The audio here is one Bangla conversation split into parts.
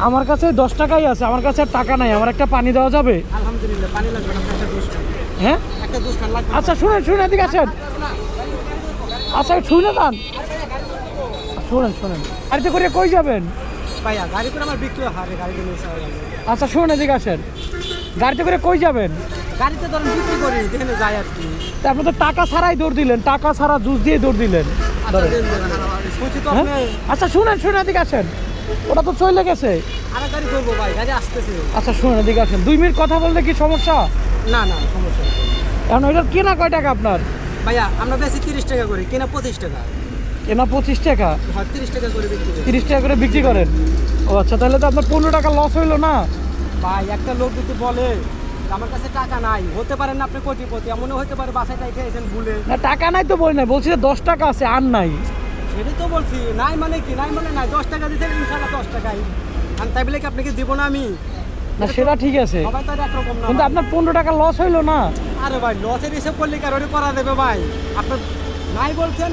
আমার কাছে 10 টাকাই আছে, আমার কাছে আর টাকা নাই। আমার একটা পানি দেওয়া যাবে? আলহামদুলিল্লাহ পানি লাগবে না, একটা 10 টাকা। হ্যাঁ একটা 10 টাকা লাগবে। আচ্ছা শুনেন শুনেন, এদিকে আসেন। আচ্ছা শুনে যান, শুনেন শুনেন। গাড়িতে করে কই যাবেন? ভাইয়া গাড়ি করে আমার বিক্রি হয়, গাড়িতে নিয়ে যাওয়া যাবে। আচ্ছা শুনেন, এদিকে আসেন। গাড়িতে করে কই যাবেন? গাড়িতে ধরেন বিক্রি করি, দেখে যায় আর কি। তা আপনি তো টাকা ছাড়াই দৌড় দিলেন, টাকা ছাড়া জুস দিয়ে দৌড় দিলেন। ধরেন। শুনছি তো হ্যাঁ? আপনি আচ্ছা শুনেন শুনেন, এদিকে আসেন। ওটা তো চলে গেছে। আরেক গাড়ি করবো ভাই, গাড়ি আসতেছে। আচ্ছা শুনেন, এদিকে আসেন। 2 মিনিট কথা বললে কি সমস্যা? না না সমস্যা নেই। এখন ওইটার কেনা কয় টাকা আপনার? ভাইয়া আমরা বেশি 30 টাকা করি, কিনা 25 টাকা। কেনা 25 টাকা, হয় 30 টাকা করে বিক্রি করি। 30 টাকা করে বিক্রি করেন। ও আচ্ছা, তাহলে তো আপনার 15 টাকা লস হইলো না? ভাই একটা লোক যদি বলে আমার কাছে টাকা নাই, হতে পারে না আপনি কোটিপতি, এমনও হতে পারে বাসায় টাকা এসেছেন ভুলে। না টাকা নাই তো বলি না, বলছি যে 10 টাকা আছে আর নাই। সেটাই তো বলছি, নাই মানে কি, নাই মানে নাই। 10 টাকা দিতে ইনশাল্লাহ 10 টাকাই। আর তাই বলে কি আপনাকে দিব না আমি? না সেটা ঠিক আছে, সবাই তো আর একরকম না কিন্তু ভাই। আপনার 15 টাকা লস হইলো না? আরে ভাই লসের হিসেব করলে কারোর করা দেবে ভাই? আপনার নাই বলছেন,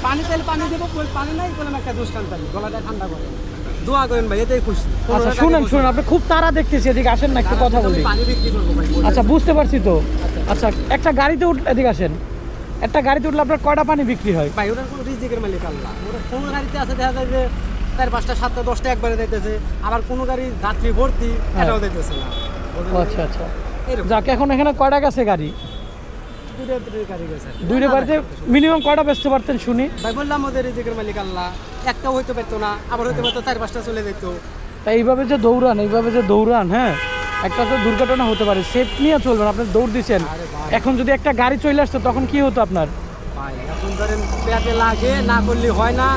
পানি তেল পানি দেবো, পানি নাই বললাম একটা দুষ্টান পানি, গলাটা ঠান্ডা করে দোয়া করেন ভাই, এটাই খুশি। আচ্ছা শুনেন শুনেন, আপনি খুব তাড়া দেখতেছি, এদিকে আসেন না, একটু কথা বলি। পানি বিক্রি করবো ভাই। আচ্ছা বুঝতে পারছি তো। আচ্ছা একটা গাড়িতে উঠলে, এদিকে আসেন। একটা গাড়িতে উঠলে আপনার কয়টা পানি বিক্রি হয়? ভাই ওটার কোনো রিজিকের মালিক আল্লাহ। ওটা কোনো গাড়িতে আছে দেখা যায় যে 4, 5টা, 7টা, 10টা একবারে দিতেছে, আবার কোনো গাড়ি যাত্রী ভর্তি এটাও দিতেছে না। ও আচ্ছা আচ্ছা, এরকম যাক এখন এখানে কয়টা গেছে গাড়ি? দুটো গাড়ি গেছে। দুইটা গাড়িতে মিনিমাম কয়টা বেচতে পারতেন শুনি? ভাই বললাম ওদের রিজিকের মালিক আল্লাহ। একটাও হইতে পারতো না, আবার হইতে পারতো 4, 5টা চলে যেত। তাই এইভাবে যে দৌড়ান, হ্যাঁ একটা তো দুর্ঘটনা হতে পারে, সেফ নিয়ে চলবেন। আপনি দৌড় দিচ্ছেন, আরে ভাই। এখন যদি একটা গাড়ি চলে আসতো তখন কি হতো আপনার? ভাই এখন ধরেন পেটে লাগে না, করলে হয় না।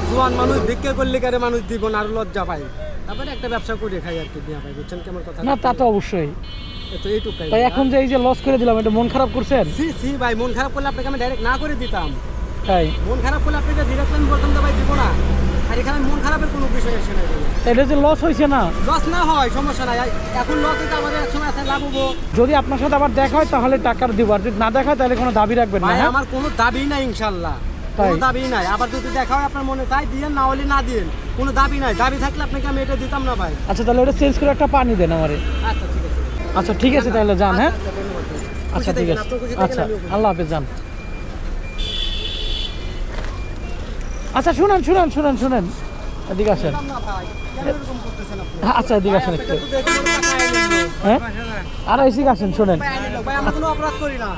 জোয়ান মানুষ ভিক্ষা করলে কারে মানুষ দিব না, আর লজ্জা পাই। তারপরে একটা ব্যবসা করে খাই আর কি, বিয়া ভাই বুঝছেন কেমন কথা? না তা তো অবশ্যই। তো এইটুকাই। তাই এখন যে এই যে লস করে দিলাম, এটা মন খারাপ করছেন? সি ভাই, মন খারাপ করলে আপনাকে আমি ডাইরেক্ট না করে দিতাম। তাই মন খারাপ করলে আপনাকে ডিরেক্ট আমি বলতাম তো ভাই দিব না। আর এখানে মন খারাপের কোনো বিষয় আসে না। এটা যে লস হয়েছে না, লস না হয় সমস্যা নাই। এখন লস হইতে আমাদের একসময় আছে লাভ হবো। যদি আপনার সাথে আবার দেখা হয় তাহলে টাকার দিব, আর যদি না দেখা হয় তাহলে কোনো দাবি রাখবেন না। ভাই হ্যাঁ? আমার কোনো দাবি নাই ইনশাল্লাহ, তাই? কোনো দাবি নাই। আবার যদি দেখা হয় আপনার মনে চাই দিয়েন, না হলে না দিয়েন, কোনো দাবি নাই। দাবি থাকলে আপনাকে আমি এটা দিতাম না ভাই। আচ্ছা তাহলে ওটা চেঞ্জ করে একটা পানি দেন আমারে। আচ্ছা ঠিক আছে। আচ্ছা ঠিক আছে, তাহলে যান। হ্যাঁ ধন্যবাদ ভাই। আচ্ছা খুশি ঠিক থাকেন, আছে, আপনিও খুশি থাকেন, আচ্ছা আমিও খুশি। আল্লাহ হাফেজ, যান। আচ্ছা শুনেন শুনেন শুনেন শুনেন, এদিকে আসেন। বললাম না ভাই, কেন এরকম করতেছেন আপনি? আচ্ছা এদিকে আসেন একটু। আপনাকে তো দেখে মনে হয় টাকা এনে দিল। হ্যাঁ আর এদিকে আসেন, শুনেন। ভাই এনে দিল। ভাই আমরা কোনো অপরাধ করি না,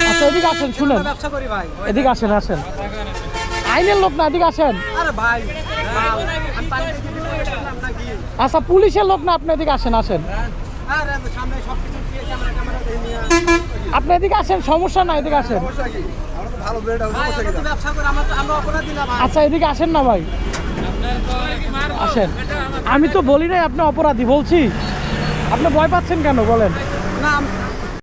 আচ্ছা এদিকে আসেন, শুনেন। আমরা ব্যবসা করি ভাই। এদিকে আসেন, আসেন। আইনের লোক না, এদিকে আসেন। আরে ভাই আমি পানি দিয়ে দিতে পারলাম নাকি? আচ্ছা পুলিশের লোক না, আপনি এদিকে আসেন, আসেন। আরে সামনে সব কিছু দিয়ে ক্যামেরা দিয়ে নিয়ে আপনি এদিকে আসেন, সমস্যা নাই, এদিকে আসেন। ভাই, আমরা তো ব্যবসা করি, আমরা অপরাধী না ভাই। আচ্ছা এদিকে আসেন না ভাই, আসেন। আমি তো বলি নাই আপনি অপরাধী, বলছি। আপনি ভয় পাচ্ছেন কেন বলেন? না